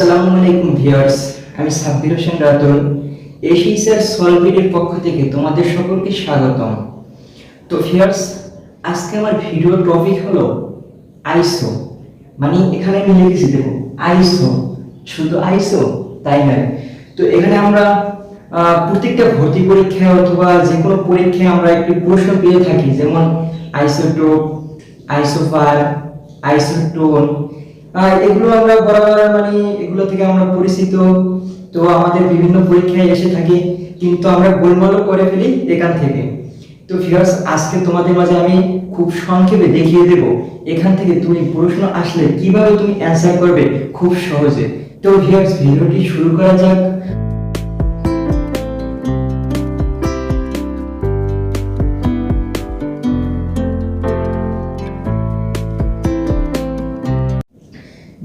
আসসালামু আলাইকুম ভিউয়ার্স, আমি সাব্বির হোসেন রাতুল এশিসের সলভিডের পক্ষ থেকে তোমাদের সকলকে স্বাগতম। তো ভিউয়ার্স, আজকে আমার ভিডিও টপিক হলো আইসো। মানে এখানে আমি লিখেছি, দেখো আইসো, শুধু আইসো তাই নয়। তো এখানে আমরা প্রত্যেকটা ভর্তি পরীক্ষা অথবা যে কোনো পরীক্ষায় আমরা একটি প্রশ্ন পেয়ে থাকি, যেমন আইসোটোপ, আইসোপার, আইসোটোন। এগুলো আমরা বরাবর মানে এগুলো থেকে আমরা পরিচিত। তো আমাদের বিভিন্ন পরীক্ষায় এসে থাকে, কিন্তু আমরা গোলমালও করে ফেলি এখান থেকে। তো ভিউয়ার্স, আজকে তোমাদের মাঝে আমি খুব সংক্ষেপে দেখিয়ে দেব এখান থেকে তুমি প্রশ্ন আসলে কিভাবে তুমি অ্যানসার করবে খুব সহজে। তো ভিউয়ার্স, ভিডিওটি শুরু করা যাক।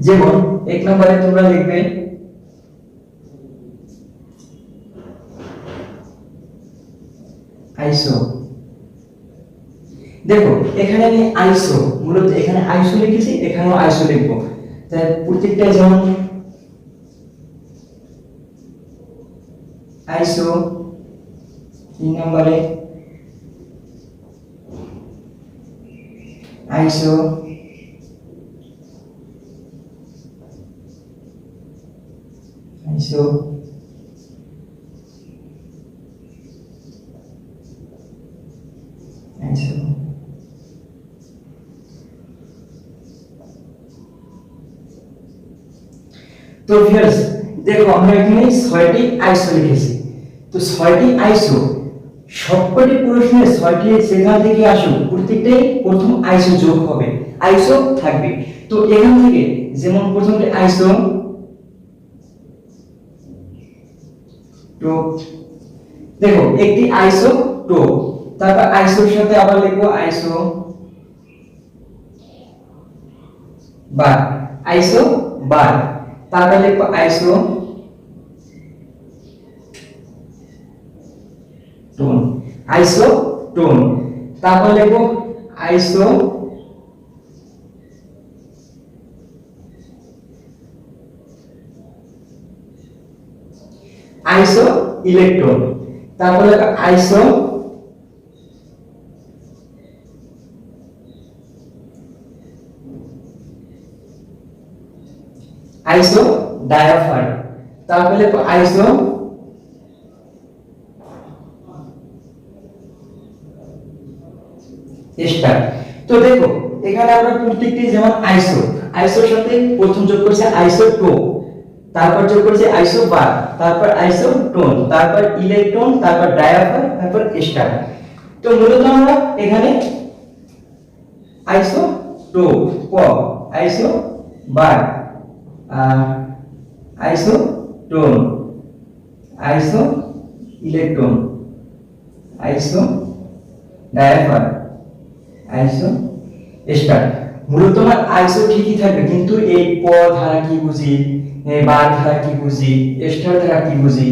যেমন এক নম্বরে তোমরা লিখবে আইসো। দেখো এখানে আমি আইসো, মূলত এখানে আইসো লিখেছি, এখানেও আইসো লিখবো। তাই প্রত্যেকটা যেমন আইসো, 3 নম্বরে আইসো, আইসো, আইসো। তো ভিউয়ার্স, দেখো আমরা এখানে 6টি আইসো লিখেছি। তো 6টি আইসো, সবকটি প্রশ্নে 6টি সেখান থেকে আসুক, প্রত্যেকটাই প্রথম আইসো যোগ হবে, আইসো থাকবে। তো এখান থেকে যেমন প্রথমটি আইসো টোপ, দেখো একটি আইসো টোপ, তারপর আইসোর সাথে আবার লিখবো আইসো বার, আইসো বার, তারপর লিখবো আইসো টোন, আইসো টোন, তারপর লিখবো আইসো আইসো ইলেকট্রন, তারপরে আইসো আইসো ডায়াফার, তারপরে আইসো স্টার। তো দেখো এখানে আমরা প্রত্যেকটি যেমন আইসো, আইসোর সাথে প্রথম যোগ করছে আইসো টোপ, তারপর যোগ করেছে আইসো বার, তারপর আইসো টোন, তারপর ইলেকট্রন, তারপর ডায়াফার, তারপর স্টার। তো মূলত আমরা এখানে আইসো টোপ প, আইসো বার, আইসো টোন, আইসো ইলেকট্রন, আইসো ডায়াফার, আইসো স্টার। মূলত আমার আইসো ঠিকই থাকবে, কিন্তু এই প ধারা কি বুঝি, বার ধারা কি বুঝি, স্টার ধারা কি বুঝি,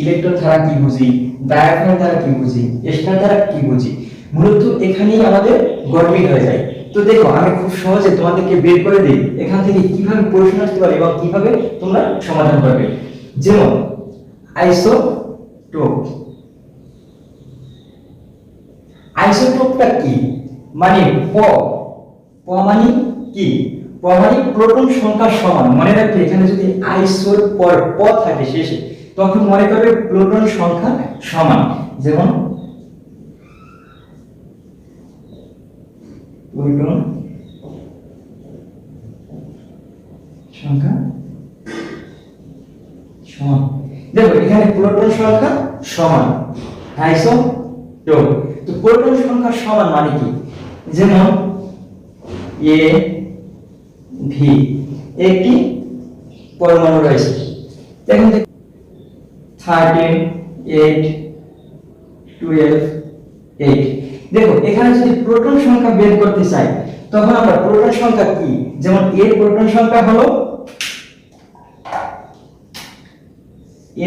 ইলেকট্রন ধারা কি বুঝি, ডায়াফ্রাম ধারা কি বুঝি, স্টার ধারা কি বুঝি, মূলত এখানেই আমাদের গড়মিল হয়ে যায়। তো দেখো আমি খুব সহজে তোমাদেরকে বের করে দিই এখান থেকে কিভাবে প্রশ্ন আসতে পারে এবং কিভাবে তোমরা সমাধান করবে। যেমন আইসোটোপ, আইসোটোপটা কি, মানে প, প মানে কি, প মানে প্রোটন সংখ্যা সমান। মনে রাখবে এখানে যদি আইসোর পর প থাকে শেষে, তখন মনে করবে প্রোটন সংখ্যা সমান। যেমন প্রোটন সংখ্যা সমান, দেখো এখানে প্রোটন সংখ্যা সমান, আইসোটোপ। তো প্রোটন সংখ্যা সমান মানে কি, যেমন এ ভি একটি পরমাণু রয়েছে, দেখুন 13 8 12 8। দেখো এখানে যদি প্রোটন সংখ্যা বের করতে চাই, তখন আমরা প্রোটন সংখ্যা কি, যেমন এর প্রোটন সংখ্যা হলো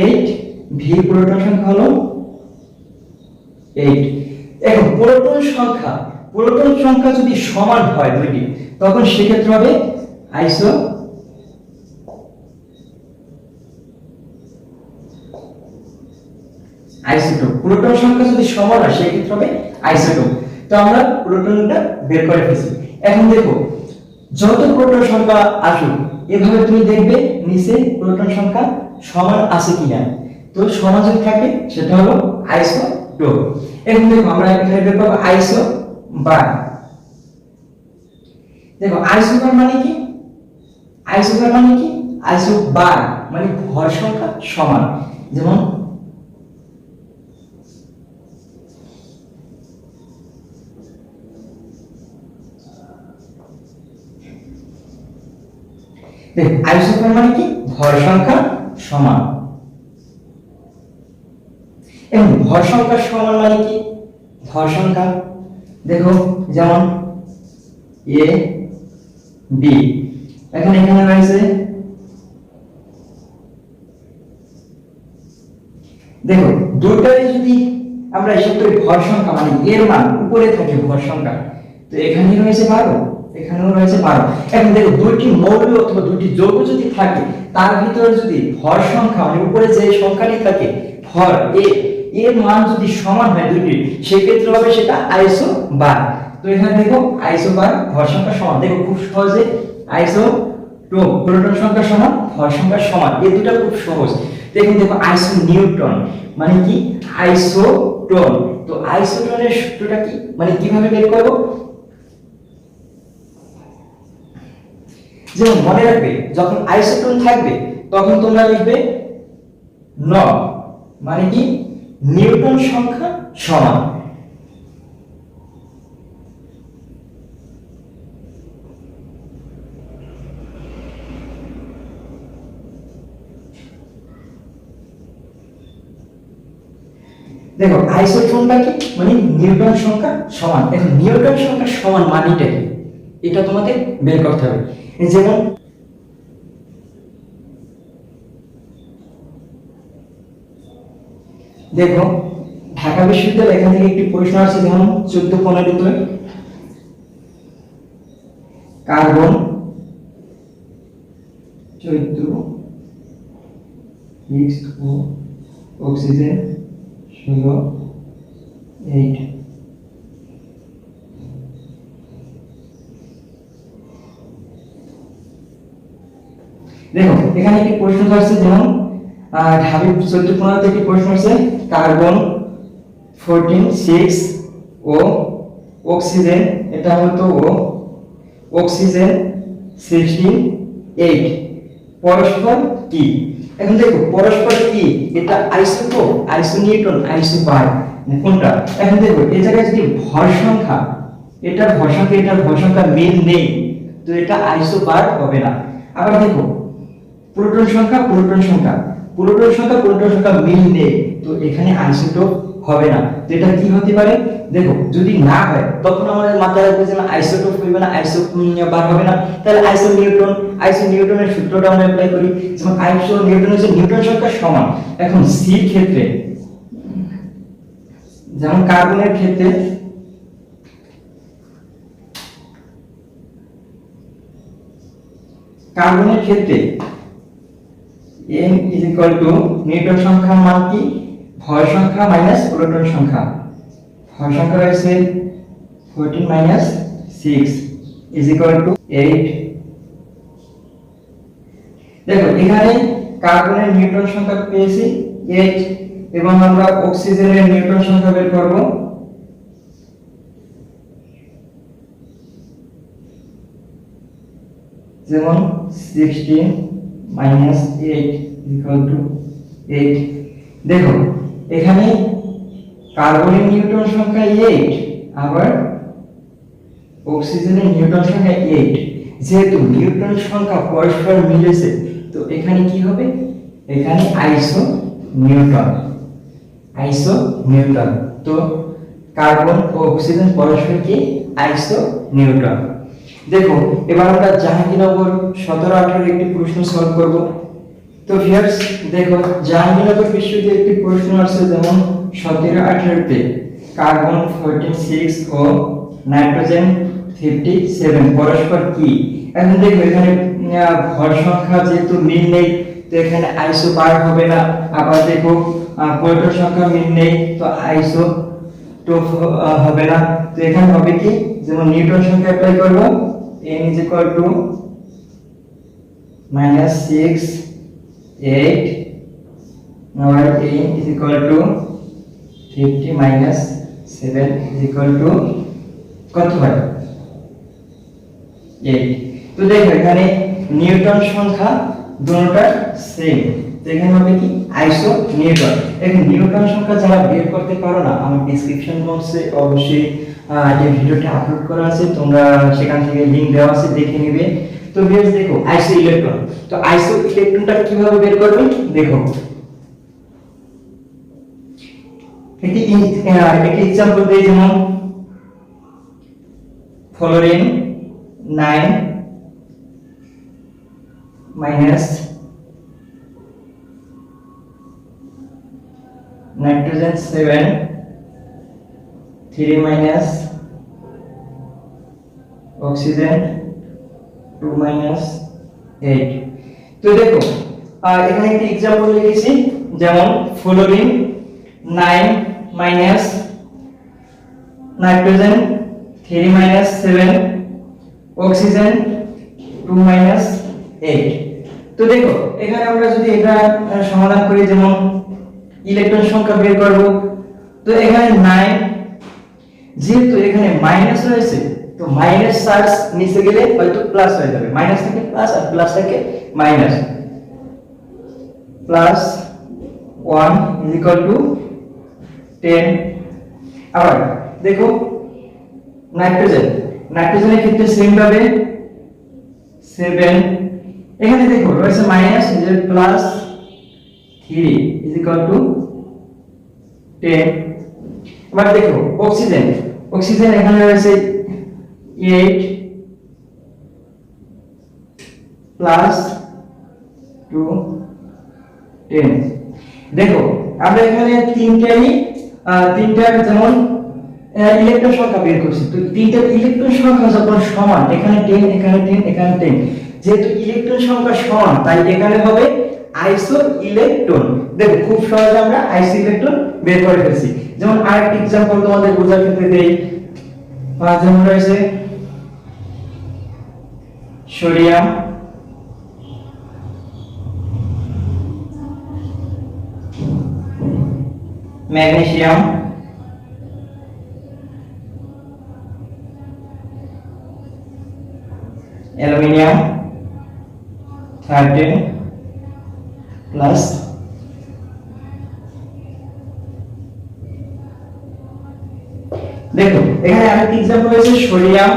8, ভি প্রোটন সংখ্যা হলো 8। এখন প্রোটন সংখ্যা যদি সমান হয় দুইটি, তখন সেক্ষেত্রে হবে আইসো আইসোটোপ। প্রোটন সংখ্যা যদি সমান হয় সেক্ষেত্রে হবে আইসোটোপ। তো আমরা প্রোটনটা বের করে ফেলছি। এখন দেখো যত প্রোটন সংখ্যা আসুক এভাবে তুমি দেখবে নিচে প্রোটন সংখ্যা সমান আছে কিনা। তো সমান যদি থাকে সেটা হলো আইসোটোপ। এখন দেখো আমরা এখানে বের করব আইসো বার। দেখো আইসোবার মানে কি? আইসোবার মানে কি? আইসোবার মানে ভর সংখ্যা সমান। যেমন দেখো আইসোবার মানে কি? ভর সংখ্যা সমান। এবং ভর সংখ্যা সমান মানে কি? ভর সংখ্যা দেখো যেমন এ বি, এখন এখানে রয়েছে দেখো দুটোরই যদি আমরা হিসাব করি ভর সংখ্যা মানে এর মান উপরে থাকে ভর সংখ্যা, তো এখানে রয়েছে 12, এখানেও রয়েছে 12। এখন দেখো দুটি মৌল অথবা দুটি যৌগ যদি থাকে তার ভিতরে যদি ভর সংখ্যা মানে উপরে যে সংখ্যাটি থাকে ভর এ এর মান যদি সমান হয় দুটি, সেক্ষেত্রে হবে সেটা আইসোবার। তো এখানে দেখো আইসোবার ভর সংখ্যা সমান। দেখো খুব সহজে আইসোটোপ প্রোটন সংখ্যা সমান ভর সংখ্যা সমান, এই দুটো খুব সহজ। দেখুন দেখো আইসো নিউটন মানে কি? আইসোটোন। তো আইসোটোনের সূত্রটা কি মানে কিভাবে বের করব? যেমন মনে রাখবে যখন আইসোটোন থাকবে তখন তোমরা লিখবে ন মানে কি? নিউটন সংখ্যা সমান। দেখো আইসোটোনটা কি মানে নিউটন সংখ্যা সমান। এখন নিউটন সংখ্যা সমান মানেটা কি এটা তোমাদের বের করতে হবে। যেমন দেখো ঢাকা বিশ্ববিদ্যালয় এখান থেকে একটি প্রশ্ন আছে, যেমন 14-15 কার্বন 14 ও অক্সিজেন 16 8। দেখো এখানে একটি প্রশ্ন আছে, যেমন ঢাবি 14-15 থেকে প্রশ্ন আছে কার্বন 14 6 ও অক্সিজেন এটা হতো ও অক্সিজেন 16 8 পরস্পর কি? এখন দেখো পরস্পর কি এটা আইসোটোপ আইসোনিউটন আইসোবার কোনটা? এখন দেখো এই জায়গায় যদি ভর সংখ্যা এটার ভর সংখ্যা এটার ভর সংখ্যা মিল নেই তো এটা আইসোবার হবে না। আবার দেখো প্রোটন সংখ্যা প্রোটন সংখ্যা প্রোটন সংখ্যা প্রোটন সংখ্যা মিল নেই তো এখানে আইসোটোপ হবে না। তো এটা কি হতে পারে? দেখো যদি না হয় তখন আমাদের মাথায় রাখবে যে আইসোটোপ হবে না আইসোবার হবে না, তাহলে আইসোনিউটনের সূত্রটা আমরা অ্যাপ্লাই করি। যেমন আইসোনিউটন হচ্ছে নিউটন সংখ্যা সমান। এখন সি ক্ষেত্রে যেমন কার্বনের ক্ষেত্রে m নিউটন সংখ্যার মান কি? ভর সংখ্যা মাইনাস প্রোটন সংখ্যা। ভর সংখ্যা রয়েছে 14 6 8। দেখো এখানে কার্বনের নিউটন সংখ্যা পেয়েছি 8 এবং আমরা অক্সিজেনের নিউটন সংখ্যা বের করব। যেমন 16 8 8। দেখো এখানে কার্বনের নিউটন সংখ্যা 8 আবার অক্সিজেনের নিউটন সংখ্যা 8। যেহেতু নিউটন সংখ্যা পরস্পর মিলেছে তো এখানে কি হবে? এখানে আইসোনিউটন। তো কার্বন ও অক্সিজেন পরস্পর কি? আইসোনিউটন। দেখো এবার আমরা জাহাঙ্গীরনগর 17-18 একটি প্রশ্ন সলভ করব। তো ভিউয়ার্স দেখো জাহাঙ্গীরনগর বিশ্ববিদ্যালয়ে একটি প্রশ্ন আছে, যেমন 17-18 তে কার্বন 14 6 ও নাইট্রোজেন 57 পরস্পর কি? এখন দেখো এখানে ভর সংখ্যা যেহেতু মিল নেই তো তো এখানে আইসো বার হবে না। আবার দেখো প্রোটন সংখ্যা মিল নেই, তো আইসো টোপ হবে না। তো এখানে হবে কি, যেমন নিউটন সংখ্যা অ্যাপ্লাই করব, n = -6 8 আবার n = 50 - 7 কত হয় 8। তো দেখো এখানে নিউটন সংখ্যা দুটোটা সেম, তো এখানে হবে কি আইসো নিউটন। এখন নিউটন সংখ্যা যারা বের করতে পারো না, আমার ডেসক্রিপশন বক্সে অবশ্যই এই ভিডিওটা আপলোড করা আছে, তোমরা সেখান থেকে লিংক দেওয়া আছে, দেখে নেবে। তো ভিউয়ার্স দেখো আইসো ইলেকট্রন, তো আইসো ইলেকট্রনটা কিভাবে বের করবে দেখো। একটি এক্সাম্পল দেই, যেমন fluorine 9 minus nitrogen 7 3 minus oxygen 2 minus 8। তো দেখো এখানে একটি एग्जांपल লিখেছি, যেমন fluorine 9 minus nitrogen 3 minus 7 oxygen 2 minus 8। তো দেখো এখানে আমরা যদি এটা সমাধান করি, যেমন ইলেকট্রন সংখ্যা বের করব, তো এখানে 9, যেহেতু এখানে মাইনাস রয়েছে, তো মাইনাস চার্জ নিচে গেলে হয়তো প্লাস হয়ে যাবে, মাইনাস থেকে প্লাস আর প্লাস থেকে মাইনাস, প্লাস 1 = 10। আবার দেখো নাইট্রোজেনের ক্ষেত্রে সেম ভাবে 7, এখানে দেখো রয়েছে মাইনাস প্লাস 3 = 10। এবার দেখো অক্সিজেন এখানে রয়েছে 8 প্লাস 2 10। দেখো আমরা এখানে তিনটার যেমন ইলেকট্রন সংখ্যা বের করছি, তো তিনটার ইলেকট্রন সংখ্যা যখন সমান, এখানে 10 এখানে 10 এখানে 10, যেহেতু ইলেকট্রন সংখ্যা সমান তাই এখানে হবে আইসো ইলেকট্রন। দেখো খুব সহজে আমরা আইসো ইলেকট্রন বের করে ফেলছি। যেমন আরেকটি एग्जांपल তোমাদের বোঝার ক্ষেত্রে দেই, যেমন রয়েছে সোডিয়াম ম্যাগনেসিয়াম অ্যালুমিনিয়াম 13 প্লাস দেখো এখানে আরেকটি एग्जांपल রয়েছে সোডিয়াম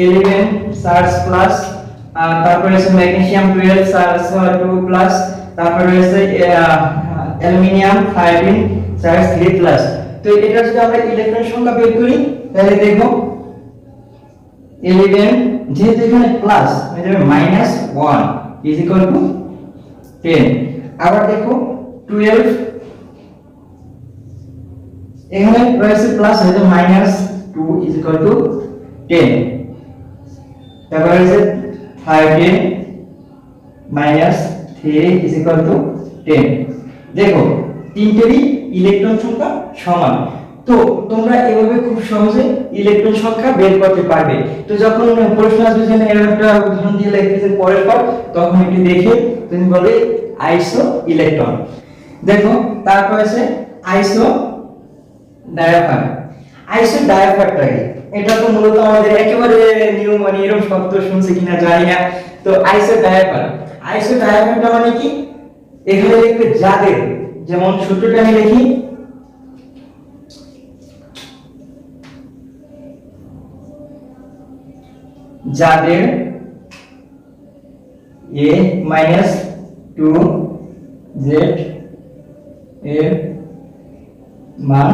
11 চার্জ প্লাস, তারপর রয়েছে ম্যাগনেসিয়াম 12 চার্জ 2 প্লাস, তারপর রয়েছে অ্যালুমিনিয়াম 13 চার্জ 3 প্লাস। তো এটা যদি আমরা ইলেকট্রন সংখ্যা বের করি তাহলে দেখো 11, যেহেতু এখানে প্লাস হয়ে যাবে -1 = 10। আবার দেখো 12, এখানে রয়েছে প্লাস হয়ে যাবে -2 = 10। তারপর রয়েছে 13 - 3 = 10। দেখো তিনটেরই ইলেকট্রন সংখ্যা সমান। তো তোমরা এভাবে খুব সহজে ইলেকট্রন সংখ্যা বের করতে পারবে। তো যখন প্রশ্ন আসবে যে এরকম একটা উদাহরণ দিয়ে লিখতেছে পরের পর, তখন একটু দেখে তুমি বলবে আইসো ইলেকট্রন। দেখো তারপর আছে আইসো ডায়াফ্রাম। আইসো ডায়াফ্রামটা কি, এটা তো মূলত আমাদের একেবারে নিউ, মানে এরকম শব্দ শুনছে কিনা জানি না। তো আইসো ডায়াফ্রামটা মানে কি, এখানে লিখবে যাদের, যেমন সূত্রটা আমি লিখি, যাদের a - 2z এর মান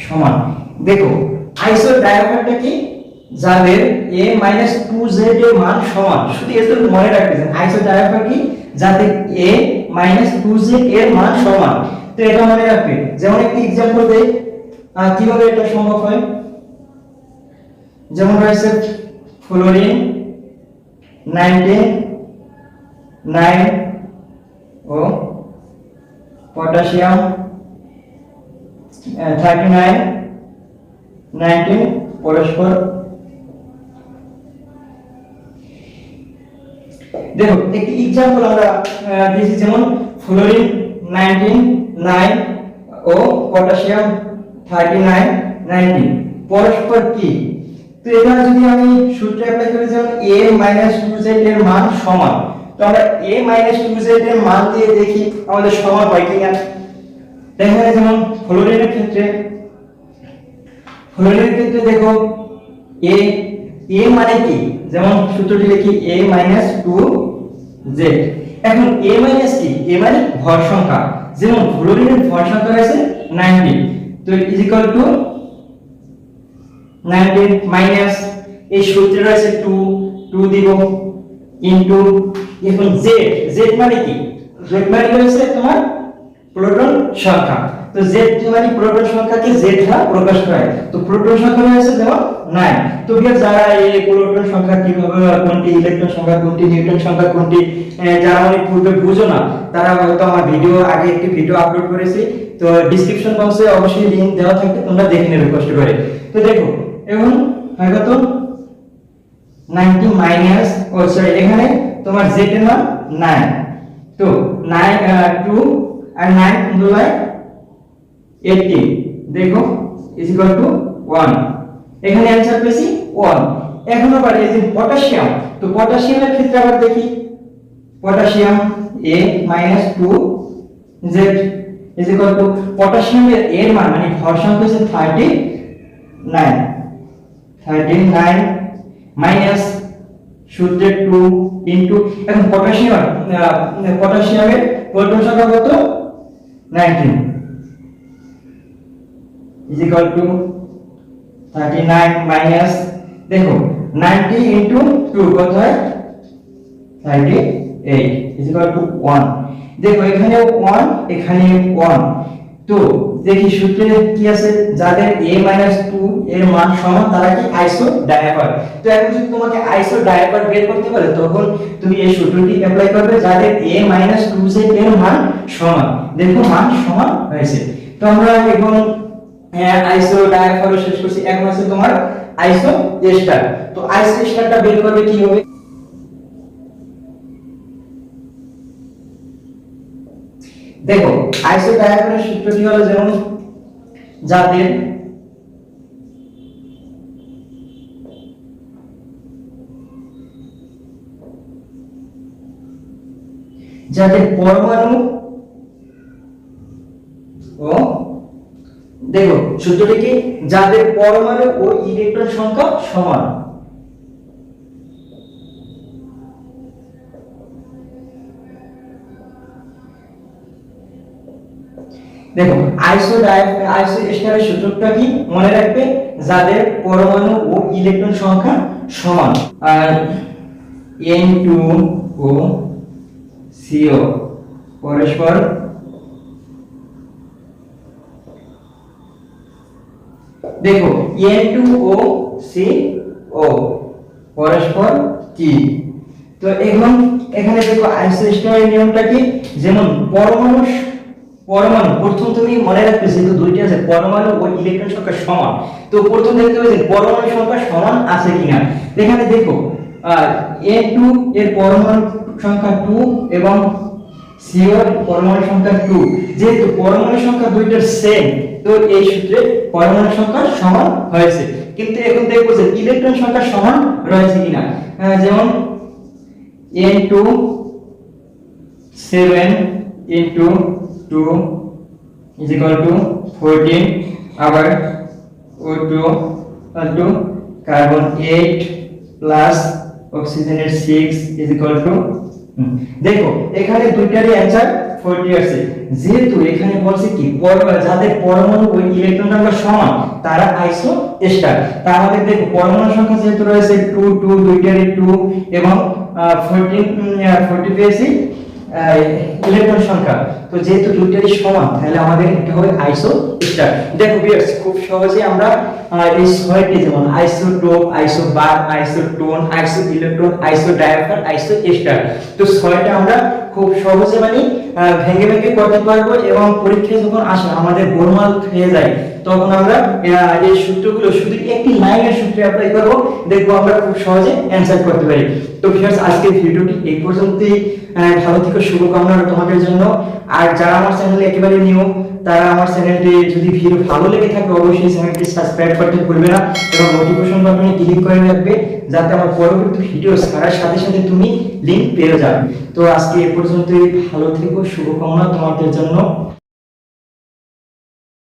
সমান। দেখো আইসো ডায়াফ্রামটা কি, যাদের a - 2z এর মান সমান, শুধু এত মনে রাখবেন আইসো ডায়াফ্রাম কি, যাদের a - 2z এর মান সমান। তো এটা মনে রাখবে। যেমন একটি एग्जांपल দেই কিভাবে এটা সম্ভব হয়, যেমন রয়েছে ফ্লোরিন 19 9 ও পটাশিয়াম 39 19 পরস্পর। দেখো একটি एग्जांपल আমরা দিয়েছি, যেমন ফ্লোরিন 19 9 ও পটাশিয়াম 39 19 পরস্পর কি। তো এখানে যদি আমি সূত্র অ্যাপ্লাই করি, যেমন a-2z এর মান সমান, তো আমরা a-2z এর মান দিয়ে দেখি আমাদের সমান হয় কিনা। দেখো যেমন ফ্লোরিনের ক্ষেত্রে দেখো a মানে কি, যেমন সূত্রটি লিখি a-2z। এখন a মাইনাস কি, a মানে ভর সংখ্যা, যেমন ফ্লোরিনের ভর সংখ্যা আছে 19, তো ইজ ইকুয়াল টু 19 মাইনাস এই সূত্রে রয়েছে 2 দিব ইনটু, এখন z মানে কি, z মানে হচ্ছে তোমার প্রোটন সংখ্যা। তো z মানে প্রোটন সংখ্যাকে z দ্বারা প্রকাশ করে, তো প্রোটন সংখ্যা রয়েছে যেমন 9। তো যারা এই প্রোটন সংখ্যা কিভাবে, কোনটি ইলেকট্রন সংখ্যা কোনটি নিউট্রন সংখ্যা কোনটি, যারা অনেক পূর্বে বুঝো না, তারা হয়তো আমার ভিডিও আগে একটি ভিডিও আপলোড করেছি, তো ডেসক্রিপশন বক্সে অবশ্যই লিংক দেওয়া থাকবে, তোমরা দেখে নেবে কষ্ট করে। তো দেখো এখন হয় কত 90 মাইনাস, ও সরি এখানে তোমার z এর মান 9, তো 9 2 আর 9 গুণয় 18, দেখো ইজ ইকুয়াল টু 1, এখানে आंसर পেয়েছি 1। এখন আবার এই যে পটাশিয়াম, তো পটাশিয়ামের ক্ষেত্রে আবার দেখি, potassium a-2z is equal to পটাশিয়ামের এর মান মানে ভর সংখ্যা হচ্ছে 39 মাইনাস সূত্রে 2 ইনটু, এখন পটাশিয়ামের প্রোটন সংখ্যা কত 19 ইজ ইকুয়াল টু 39 মাইনাস, দেখো 90 ইনটু 2 কত হয় 38 ইজ ইকুয়াল টু 1। দেখো এখানে 1 এখানে 1, তো দেখি সূত্রে কি আছে, যাদের a-2 এর মান সমান তারা কি আইসো ডায়াপার। তো এখন যদি তোমাকে আইসো ডায়াপার বের করতে বলে, তখন তুমি এই সূত্রটি অ্যাপ্লাই করবে, যাদের a-2z এর মান সমান। দেখো মান সমান হয়েছে, তো আমরা এখন আইসো ডায়াপার শেষ করছি, এখন আছে তোমার আইসো এস্টার। তো আইসো এস্টারটা বের করবে কি হবে, দেখো আইসো ডায়াগ্রামের সূত্রটি হলো, যেমন যাদের পরমাণু ও, দেখো সূত্রটি কি, যাদের পরমাণু ও ইলেকট্রন সংখ্যা সমান। দেখো আইসো স্টারের সূত্রটা কি মনে রাখবে, যাদের পরমাণু ও ইলেকট্রন সংখ্যা সমান, আর N2 ও CO পরস্পর দেখো N2 ও CO পরস্পর কি। তো এখন এখানে দেখো আইসো স্টারের নিয়মটা কি, যেমন পরমাণু প্রথম তুমি মনে রাখবে, যেহেতু দুইটি আছে পরমাণু ও ইলেকট্রন সংখ্যা সমান, তো প্রথম দেখতে হবে যে পরমাণু সংখ্যা সমান আছে কিনা। এখানে দেখো A2 এর পরমাণু সংখ্যা 2 এবং CO এর পরমাণু সংখ্যা 2, যেহেতু পরমাণু সংখ্যা দুইটার সেম, তো এই সূত্রে পরমাণু সংখ্যা সমান হয়েছে। কিন্তু এখন দেখবো যে ইলেকট্রন সংখ্যা সমান রয়েছে কিনা, যেমন N2 7 into 2 is equal to 14, আবার O2 কার্বন 8 প্লাস অক্সিজেনের 6 is equal to, দেখো এখানে দুইটারই आंसर 40 আছে, যেহেতু এখানে বলছে কি যাদের পরমাণু ও ইলেকট্রন সংখ্যা সমান তারা আইসো স্টার। তাহলে দেখো পরমাণু সংখ্যা যেহেতু রয়েছে 2 2 দুইটারই 2 এবং 40 পেয়েছি, ইলেকট্রন সংখ্যা। তো যেহেতু দুইটারই সমান তাহলে আমাদের এটা হবে আইসো স্টার। দেখো ভিউয়ার্স, খুব সহজে আমরা এই ছয়টি, যেমন আইসোটোপ, আইসোবার, আইসোটোন, আইসো ইলেকট্রন, আইসো ডায়াফার, আইসো স্টার, তো ছয়টা আমরা খুব সহজে মানে ভেঙে ভেঙে করতে পারবো। এবং পরীক্ষায় যখন আসে আমাদের গোলমাল হয়ে যায় তখন আমরা এই সূত্রগুলো শুধু একটি লাইনের সূত্রে অ্যাপ্লাই করব, দেখবো আমরা খুব সহজে অ্যানসার করতে পারি। তো ভিউয়ার্স, আজকের ভিডিওটি এই পর্যন্তই। ভালো থেকো, শুভকামনা তোমাদের জন্য। আর যারা আমার চ্যানেলে একেবারে নিউ, তারা আমার চ্যানেলটি যদি ভিডিও ভালো লেগে থাকে অবশ্যই চ্যানেলটি সাবস্ক্রাইব করতে ভুলবে না এবং নোটিফিকেশন বাটনে ক্লিক করে রাখবে, যাতে আমার পরবর্তী ভিডিও ছাড়ার সাথে সাথে তুমি লিংক পেয়ে যাবে। তো আজকে এই পর্যন্তই, ভালো থেকো, শুভকামনা তোমাদের জন্য।